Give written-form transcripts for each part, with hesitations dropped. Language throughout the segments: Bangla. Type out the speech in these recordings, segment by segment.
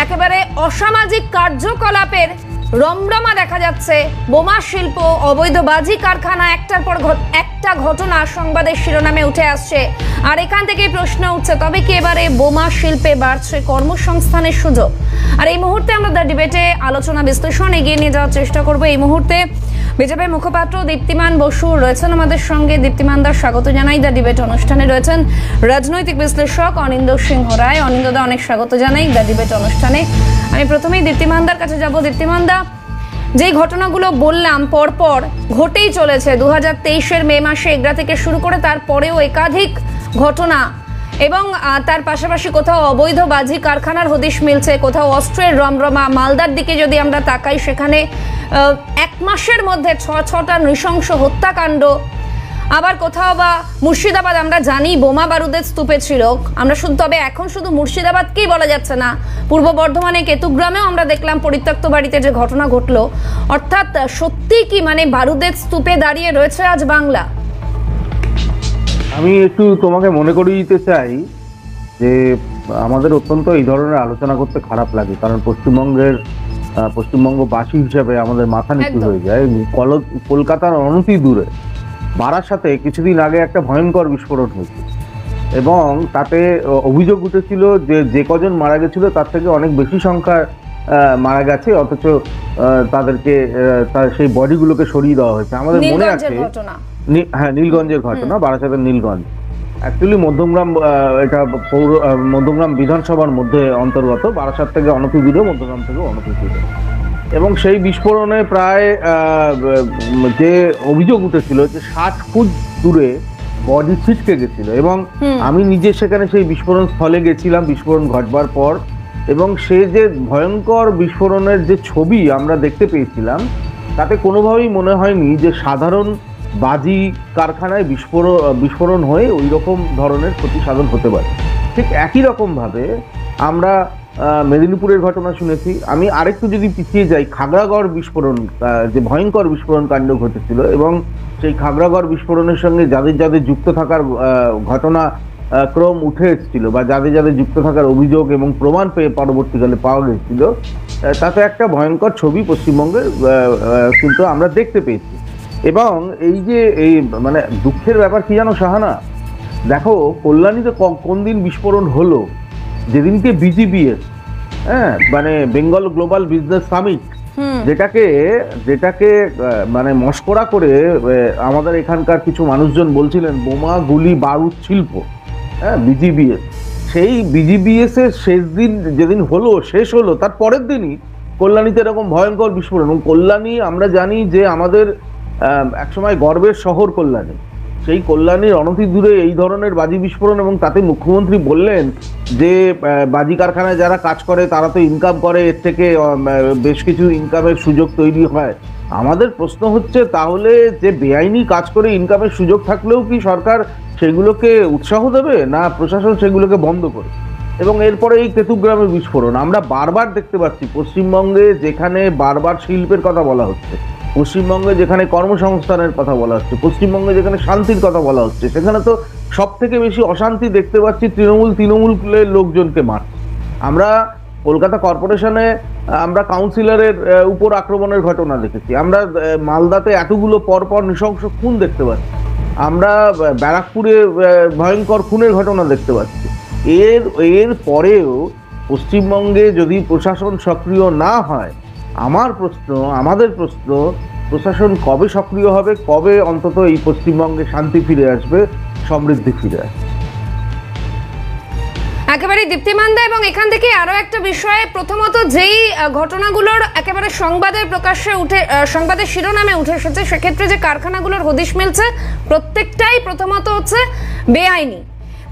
একেবারে অসামাজিক কার্যকলাপের রমরমা দেখা যাচ্ছে। বোমা শিল্প, অবৈধ বাজি কারখানা, একটার পর একটা ঘটনা সংবাদের শিরোনামে উঠে আসছে। আর এখান থেকেই প্রশ্ন উঠছে, তবে কি এবারে বোমা শিল্পে বাড়ছে কর্মসংস্থানের সুযোগ? আর এই মুহূর্তে আমরা দ্য ডিবেটে আলোচনা বিশ্লেষণ এগিয়ে নিয়ে যাওয়ার চেষ্টা করব। এই মুহূর্তে বিজেপির মুখপাত্র দীপ্তিমান বসু রয়েছেন আমাদের সঙ্গে। দীপ্তিমান দার স্বাগত জানাই দ্য ডিবেট অনুষ্ঠানে। রয়েছেন রাজনৈতিক বিশ্লেষক অনিন্দ সিংহ রায়। অনিন্দদা, অনেক স্বাগত জানাই দ্য ডিবেট অনুষ্ঠানে। আমি প্রথমেই দীপ্তিমান দার কাছে যাব। দীপ্তিমান দা, যেই ঘটনাগুলো বললাম পরপর ঘটেই চলেছে, 2023-এর মে মাসে এগরা থেকে শুরু করে তারপরেও একাধিক ঘটনা, এবং তার পাশাপাশি কোথাও অবৈধ বাজি কারখানার হদিশ মিলছে, কোথাও অস্ত্রের রমরমা। মালদার দিকে যদি আমরা তাকাই, সেখানে এক মাসের মধ্যে ছটা নৃশংস হত্যাকাণ্ড। আবার কোথাও বা মুর্শিদাবাদ, আমরা জানি বোমা বারুদের স্তূপে ছিল। আমরা শুধু, তবে এখন শুধু মুর্শিদাবাদকেই বলা যাচ্ছে না, পূর্ব বর্ধমানে কেতুগ্রামেও আমরা দেখলাম পরিত্যক্ত বাড়িতে যে ঘটনা ঘটলো। অর্থাৎ সত্যি কি মানে বারুদের স্তূপে দাঁড়িয়ে রয়েছে আজ বাংলা? আমি একটু তোমাকে মনে করিয়ে দিতে চাই যে আমাদের অত্যন্ত এই ধরনের আলোচনা করতে খারাপ লাগে, কারণ পশ্চিমবঙ্গবাসী হিসেবে আমাদের মাথা নিচু হয়ে যায়। কলকাতার অনতি দূরে বারাসাতে কিছুদিন আগে একটা ভয়ঙ্কর বিস্ফোরণ হয়েছে, এবং তাতে অভিযোগ উঠেছিল যে কজন মারা গেছিল তার থেকে অনেক বেশি সংখ্যা মারা গেছে, অথচ তাদেরকে সেই বডিগুলোকে সরিয়ে দেওয়া হয়েছে। আমাদের মনে আছে, হ্যাঁ, নীলগঞ্জের ঘটনা, বারাসাতের নীলগঞ্জ। অ্যাকচুয়ালি মধ্যমগ্রাম, এটা মধ্যমগ্রাম বিধানসভার মধ্যে অন্তর্গত, বারাসাত থেকে অনতি দূরে, মধ্যমগ্রাম থেকে অনতি দূরে। এবং সেই বিস্ফোরণে প্রায় যে অভিযোগ উঠেছিল যে 60 ফুট দূরে বডি ছিটকে গেছিল, এবং আমি নিজে সেখানে সেই বিস্ফোরণ স্থলে গেছিলাম বিস্ফোরণ ঘটবার পর, এবং সে যে ভয়ঙ্কর বিস্ফোরণের যে ছবি আমরা দেখতে পেয়েছিলাম, তাতে কোনোভাবেই মনে হয়নি যে সাধারণ বাজি কারখানায় বিস্ফোরণ হয়ে ওই রকম ধরনের ক্ষতি সাধন হতে পারে। ঠিক একই রকমভাবে আমরা মেদিনীপুরের ঘটনা শুনেছি। আমি আরেকটু যদি পিছিয়ে যাই, খাগড়াগড় বিস্ফোরণ, যে ভয়ঙ্কর বিস্ফোরণ কাণ্ড ঘটেছিল, এবং সেই খাগড়াগড় বিস্ফোরণের সঙ্গে যাদের যাদের যুক্ত থাকার ঘটনা ক্রম উঠে এসেছিল, বা যাদের যাদের যুক্ত থাকার অভিযোগ এবং প্রমাণ পেয়ে পরবর্তীকালে পাওয়া গেছিল, তাতে একটা ভয়ঙ্কর ছবি পশ্চিমবঙ্গের কিন্তু আমরা দেখতে পেয়েছি। এবং এই যে মানে দুঃখের ব্যাপার কি জানো সাহানা, দেখো কল্যাণীতে কোন দিন বিস্ফোরণ হলো, যেদিনকে BGBS, মানে বেঙ্গল গ্লোবাল বিজনেস সামিট, যেটাকে মানে মস্করা করে আমাদের এখানকার কিছু মানুষজন বলছিলেন বোমা গুলি বারুদ শিল্প, BGBS। সেই BGBS এর যেদিন শেষ হলো, তার পরের দিনই কল্যাণীতে এরকম ভয়ঙ্কর বিস্ফোরণ। এবং কল্যাণী, আমরা জানি যে আমাদের একসময় গর্বের শহর কল্যাণী, সেই কল্যাণীর অনতি দূরে এই ধরনের বাজি বিস্ফোরণ, এবং তাতে মুখ্যমন্ত্রী বললেন যে বাজি কারখানায় যারা কাজ করে তারা তো ইনকাম করে, এর থেকে বেশ কিছু ইনকামের সুযোগ তৈরি হয়। আমাদের প্রশ্ন হচ্ছে, তাহলে যে বেআইনি কাজ করে ইনকামের সুযোগ থাকলেও কি সরকার সেগুলোকে উৎসাহ দেবে, না প্রশাসন সেগুলোকে বন্ধ করে? এবং এরপরে এই কেতুগ্রামের বিস্ফোরণ আমরা বারবার দেখতে পাচ্ছি। পশ্চিমবঙ্গে যেখানে বারবার শিল্পের কথা বলা হচ্ছে, পশ্চিমবঙ্গে যেখানে কর্মসংস্থানের কথা বলা হচ্ছে, পশ্চিমবঙ্গে যেখানে শান্তির কথা বলা হচ্ছে, সেখানে তো সব থেকে বেশি অশান্তি দেখতে পাচ্ছি তৃণমূলের লোকজনকে মারছে। আমরা কলকাতা কর্পোরেশনে আমরা কাউন্সিলরের উপর আক্রমণের ঘটনা দেখেছি, আমরা মালদাতে এতগুলো পরপর নৃশংস খুন দেখতে পাচ্ছি, আমরা ব্যারাকপুরে ভয়ঙ্কর খুনের ঘটনা দেখতে পাচ্ছি। এর পরেও পশ্চিমবঙ্গে যদি প্রশাসন সক্রিয় না হয়, আমাদের প্রশ্ন, প্রশাসন কবে সক্রিয় হবে, কবে অন্তত এই পশ্চিমবঙ্গে শান্তি ফিরে আসবে, সমৃদ্ধি ফিরে আসবে? একেবারে দীপ্তিমান দা, এবং এখান থেকে আরো একটা বিষয়ে, প্রথমত যেই ঘটনাগুলোর একেবারে সংবাদের শিরোনামে উঠে এসেছে, সেক্ষেত্রে যে কারখানাগুলোর হদিশ মিলছে প্রত্যেকটাই প্রথমত হচ্ছে বেআইনি।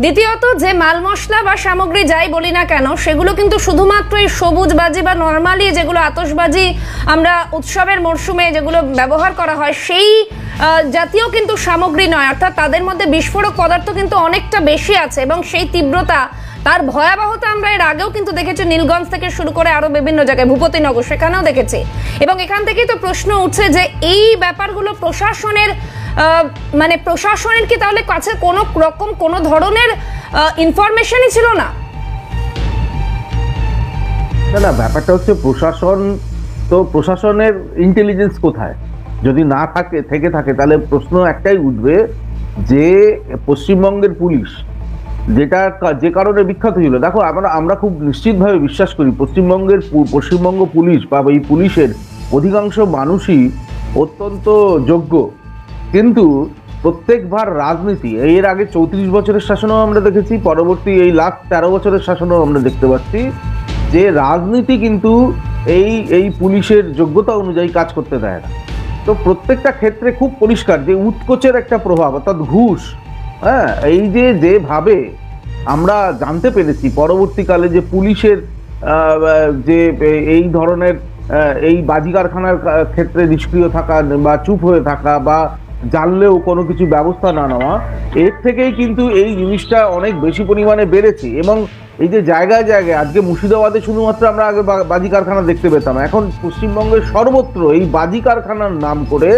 দ্বিতীয়ত, যে মাল মশলা বা সামগ্রী যাই বলি না কেন, সেগুলো কিন্তু শুধুমাত্র এই সবুজ বাজি বা নর্মালি যেগুলো আতশবাজি আমরা উৎসবের মরশুমে যেগুলো ব্যবহার করা হয়, সেই জাতীয় কিন্তু সামগ্রী নয়। অর্থাৎ তাদের মধ্যে বিস্ফোরক পদার্থ কিন্তু অনেকটা বেশি আছে, এবং সেই তীব্রতা, তার ভয়াবহতা আমরা এর আগেও কিন্তু দেখেছি, নীলগঞ্জ থেকে শুরু করে আরো বিভিন্ন জায়গায়, ভূপতিনগর, সেখানেও দেখেছি। এবং এখান থেকেই তো প্রশ্ন উঠছে যে এই ব্যাপারগুলো প্রশাসনের কি তাহলে কাছে কোনো ধরনের ইনফরমেশনই ছিল না? না না, ব্যাপারটা হচ্ছে প্রশাসন, তো প্রশাসনের ইন্টেলিজেন্স কোথায়? যদি না থেকে থাকে তাহলে প্রশ্ন একটাই উঠবে যে পশ্চিমবঙ্গের পুলিশ যেটা যে কারণে বিখ্যাত ছিল, দেখো আমরা খুব নিশ্চিতভাবে বিশ্বাস করি পশ্চিমবঙ্গ পুলিশ বা এই পুলিশের অধিকাংশ মানুষই অত্যন্ত যোগ্য, কিন্তু প্রত্যেকবার রাজনীতি, এর আগে 34 বছরের শাসনও আমরা দেখেছি, পরবর্তী এই লাস্ট 13 বছরের শাসনও আমরা দেখতে পাচ্ছি যে রাজনীতি কিন্তু এই পুলিশের যোগ্যতা অনুযায়ী কাজ করতে দেয় না। তো প্রত্যেকটা ক্ষেত্রে খুব পরিষ্কার যে উৎকোচের একটা প্রভাব, অর্থাৎ ঘুষ, হ্যাঁ, এই যেভাবে আমরা জানতে পেরেছি পরবর্তীকালে যে পুলিশের যে এই ধরনের এই বাজি কারখানার ক্ষেত্রে নিষ্ক্রিয় থাকা বা চুপ হয়ে থাকা বা জানলেও কোনো কিছু ব্যবস্থা না নেওয়া, এর থেকেই কিন্তু এই জিনিসটা অনেক বেশি পরিমাণে বেড়েছে। এবং এই যে জায়গায় জায়গায় আজকে মুর্শিদাবাদে শুধুমাত্র আমরা আগে বাজি কারখানা দেখতে পেতাম, এখন পশ্চিমবঙ্গের সর্বত্র এই বাজি কারখানার নাম করে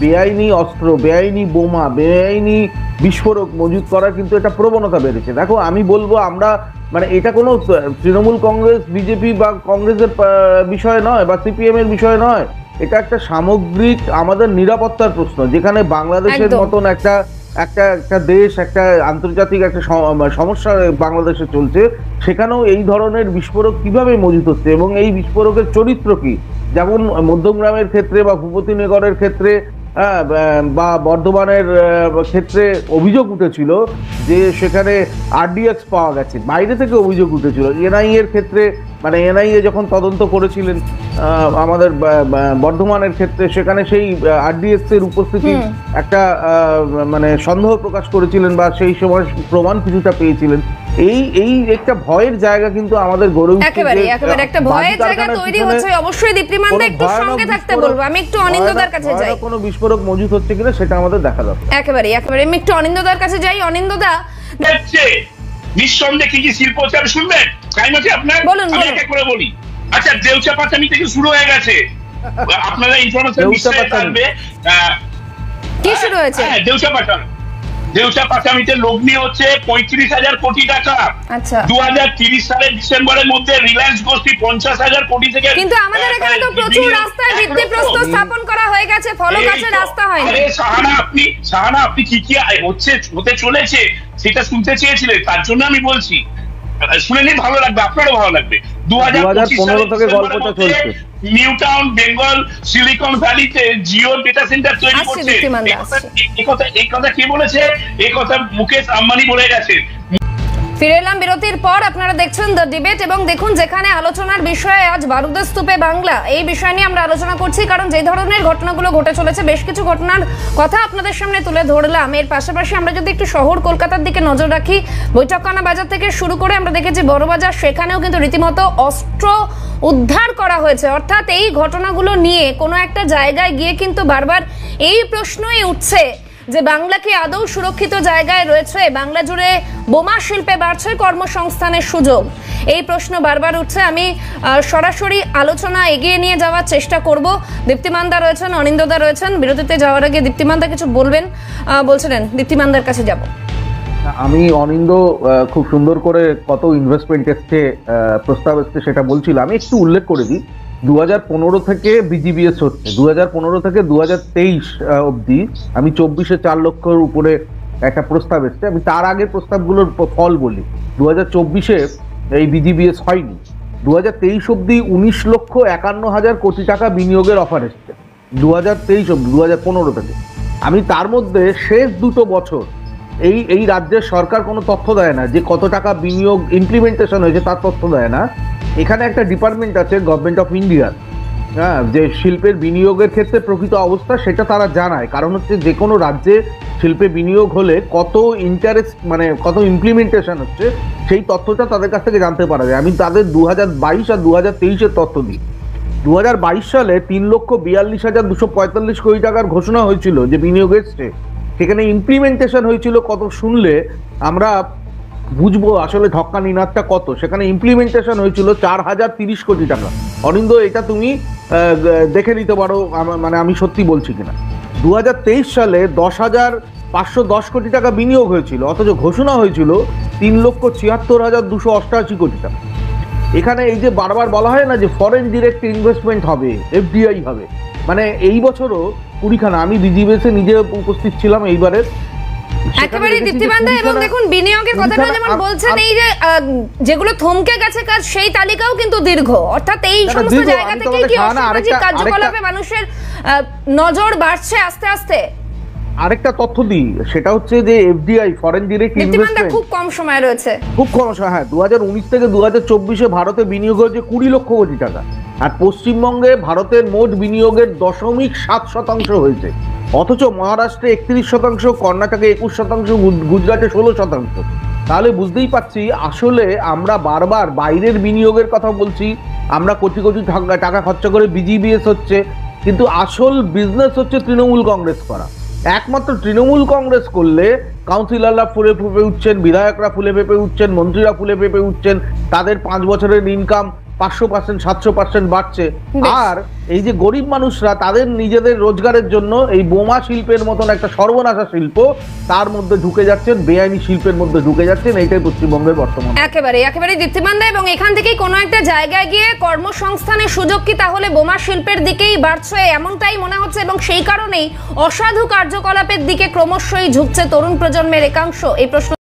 বেআইনি অস্ত্র, বেআইনি বোমা, বেআইনি বিস্ফোরক মজুত করার কিন্তু একটা প্রবণতা বেড়েছে। দেখো আমি বলবো, আমরা মানে এটা কোনো তৃণমূল কংগ্রেস, বিজেপি বা কংগ্রেসের বিষয় নয় বা সিপিএম এর বিষয় নয়, এটা একটা সামগ্রিক আমাদের নিরাপত্তার প্রশ্ন, যেখানে বাংলাদেশের মতন একটা দেশ, একটা আন্তর্জাতিক একটা সমস্যা বাংলাদেশে চলছে, সেখানেও এই ধরনের বিস্ফোরক কিভাবে মজুত হচ্ছে এবং এই বিস্ফোরকের চরিত্র কি। যেমন মধ্যমগ্রামের ক্ষেত্রে বা ভূপতিনগরের ক্ষেত্রে বা বর্ধমানের ক্ষেত্রে অভিযোগ উঠেছিল যে সেখানে আরডিএক্স পাওয়া গেছে, বাইরে থেকে অভিযোগ উঠেছিল। এনআইএ এর ক্ষেত্রে, মানে এনআইএ যখন তদন্ত করেছিলেন আমাদের বর্ধমানের ক্ষেত্রে, সেখানে সেই আরডিএক্স এর উপস্থিতি একটা মানে সন্দেহ প্রকাশ করেছিলেন বা সেই সময় প্রমাণ কিছুটা পেয়েছিলেন। এই একটা ভয়ের জায়গা কিন্তু আমাদের গড়ে উঠছে, একেবারে একটা ভয়ের জায়গা তৈরি হচ্ছে। অবশ্যই দীপ্তিমানদা একটু সঙ্গে থাকতে বলবো। আমি একটু অনিন্দদার কাছে যাই, কোনো বিস্ফোরক মজুত হচ্ছে কিনা সেটা আমাদের দেখা দরকার। একেবারে আমি একটু অনিন্দদার কাছে যাই। অনিন্দদা, নিঃসন্দেহে কি শিল্পচার শুনবেন? টাইম আছে আপনার? আমি এক এক করে বলি। আচ্ছা, দেউচা পাচামি থেকে শুরু হয়ে গেছে, আপনারা ইনফরমেশন নিশ্চয়ই থাকবে। কি শুরু হয়েছে? দেউচা পাচামিতে লগ্নি হচ্ছে 35,000 কোটি টাকা। আচ্ছা, 2030 সালের ডিসেম্বরের মধ্যে রিলায়েন্স গোষ্ঠী 50,000 কোটি থেকে। কিন্তু আমাদের এখানে তো প্রচুর রাস্তায় ভিত্তিপ্রস্তর স্থাপন করা হয়ে গেছে, ফলক আছে, রাস্তা হয়নি। আরে সাহানা, আপনি কি হতে চলেছে সেটা শুনতে চেয়েছিলেন, তার জন্য আমি বলছি, শুনে নিয়ে ভালো লাগবে, আপনারও ভালো লাগবে। 2015 থেকে গল্পটা চলছে। নিউ টাউন বেঙ্গল সিলিকন ভ্যালিতে জিও ডেটা সেন্টার তৈরি করছে। এই কথা কে বলেছে? এই কথা মুকেশ আম্বানি বলে গেছে। ফিরে এলাম বিরতির পর। আপনারা দেখছেন দ্য ডিবেট এবং দেখুন যেখানে আলোচনার বিষয় আজ বারুদের স্তূপে বাংলা, এই বিষয় নিয়ে আমরা আলোচনা করছি, কারণ যে ধরনের ঘটনাগুলো ঘটে চলেছে, বেশ কিছু ঘটনার কথা আপনাদের সামনে তুলে ধরলাম। এর পাশাপাশি আমরা যদি একটু শহর কলকাতার দিকে নজর রাখি, বৈঠকখানা বাজার থেকে শুরু করে আমরা দেখেছি বড়বাজার, সেখানেও কিন্তু রীতিমতো অস্ত্র উদ্ধার করা হয়েছে। অর্থাৎ এই ঘটনাগুলো নিয়ে কোনো একটা জায়গায় গিয়ে কিন্তু বারবার এই প্রশ্নই উঠছে যে বাংলা কি আদৌ সুরক্ষিত জায়গায় রয়েছে? বাংলা জুড়ে বোমা শিল্পে বাড়ছে কর্মসংস্থানের সুযোগ, এই প্রশ্ন বারবার উঠছে। আমি সরাসরি আলোচনা এগিয়ে নিয়ে যাওয়ার চেষ্টা করব। দীপ্তিমানদা রয়েছেন, অনিন্দদা রয়েছেন। বিরতিতে যাওয়ার আগে দীপ্তিমানদা কিছু বলছিলেন, দীপ্তিমানদার কাছে যাব। আমি অনিন্দ খুব সুন্দর করে কত ইনভেস্টমেন্ট এসছে, প্রস্তাব এসছে সেটা বলছিলাম। আমি একটু উল্লেখ করে দিই, 2015 থেকে বিজিবিএস হচ্ছে, 2015 থেকে 2023 অবধি আমি 24-এ 4 লক্ষর উপরে একটা প্রস্তাব এসছে। আমি তার আগের প্রস্তাবগুলোর ফল বলি। 2024-এ এই বিজিবিএস হয়নি, 2023 অবধি 19,51,000 কোটি টাকা বিনিয়োগের অফার এসছে 2023 অবধি, 2015 থেকে। আমি তার মধ্যে শেষ 2 বছর এই রাজ্যের সরকার কোনো তথ্য দেয় না যে কত টাকা বিনিয়োগ ইমপ্লিমেন্টেশন হয়েছে, তার তথ্য দেয় না। এখানে একটা ডিপার্টমেন্ট আছে গভর্নমেন্ট অফ ইন্ডিয়া, হ্যাঁ, যে শিল্পের বিনিয়োগের ক্ষেত্রে প্রকৃত অবস্থা সেটা তারা জানায়। কারণ হচ্ছে যে কোনো রাজ্যে শিল্পে বিনিয়োগ হলে কত ইন্টারেস্ট, মানে কত ইমপ্লিমেন্টেশন হচ্ছে, সেই তথ্যটা তাদের কাছ থেকে জানতে পারা যায়। আমি তাদের 2022 আর 2023-এর তথ্য দিই। 2022 সালে 3,42,245 কোটি টাকার ঘোষণা হয়েছিল যে বিনিয়োগ এসছে, সেখানে ইমপ্লিমেন্টেশন হয়েছিল কত শুনলে আমরা বুঝবো আসলে ঢক্কা নিনাদটা কত। সেখানে ইমপ্লিমেন্টেশন হয়েছিল 4,030 কোটি টাকা। অনিন্দ, এটা তুমি দেখে নিতে পারো, মানে আমি সত্যি বলছি কিনা। 2023 সালে 10,510 কোটি টাকা বিনিয়োগ হয়েছিল, অথচ ঘোষণা হয়েছিল 3,76,288 কোটি টাকা। এখানে এই যে বারবার বলা হয় না যে ফরেন ডিরেক্ট ইনভেস্টমেন্ট হবে, এফডিআই হবে, মানে এই বছরও 20খানা, আমি বিজিবিএসে নিজে উপস্থিত ছিলাম এইবারের, একেবারে দীপ্তিবান্ধা। এবং দেখুন বিনিয়োগের কথাটা যেমন বলছেন, এই যে যেগুলো থমকে গেছে কাজ, সেই তালিকাও কিন্তু দীর্ঘ, অর্থাৎ এই সমস্ত জায়গা থেকে কি অসামাজিক কার্যকলাপে মানুষের নজর বাড়ছে আস্তে আস্তে। আরেকটা তথ্য দিই, সেটা হচ্ছে যে এফডিআই, ফরেন ডিরেক্ট ইনভেস্টমেন্ট, খুব কম সময় রয়েছে, খুব কম সময়। হ্যাঁ, 2019 থেকে 2024-এ ভারতে বিনিয়োগ হয়েছে 20 লক্ষ কোটি টাকা, আর পশ্চিমবঙ্গে ভারতের মোট বিনিয়োগের 0.7% হয়েছে। অথচ মহারাষ্ট্রে 31%, কর্ণাটকে 21%, গুজরাটে 16%। তাহলে বুঝতেই পারছি আসলে আমরা বারবার বাইরের বিনিয়োগের কথা বলছি, আমরা কোটি কোটি টাকা খরচা করে বিজিবিএস হচ্ছে, কিন্তু আসল বিজনেস হচ্ছে তৃণমূল কংগ্রেস করা। একমাত্র তৃণমূল কংগ্রেস করলে কাউন্সিলররা ফুলে ফেপে উঠছেন, বিধায়করা ফুলে ফেপে উঠছেন, মন্ত্রীরা ফুলে ফেপে উঠছেন, তাদের 5 বছরের ইনকাম 500%, 700% বাড়ছে। আর এই যে গরিব মানুষরা তাদের নিজেদের রোজগারের জন্য এই বোমা শিল্পের মতন একটা সর্বনাশা শিল্প, তার মধ্যে ঢুকে যাচ্ছেন, বেআইনি শিল্পের মধ্যে ঢুকে যাচ্ছেন। এইটাই পশ্চিমবঙ্গের বর্তমান। একেবারে দীপ্তিবান্ধা। এবং এখান থেকেই কোনো একটা জায়গায় গিয়ে কর্মসংস্থানের সুযোগ কি তাহলে বোমা শিল্পের দিকেই বাড়ছে, এমনটাই মনে হচ্ছে, এবং সেই কারণেই অসাধু কার্যকলাপের দিকে ক্রমশই ঝুঁকছে তরুণ প্রজন্মের একাংশ। এই প্রশ্ন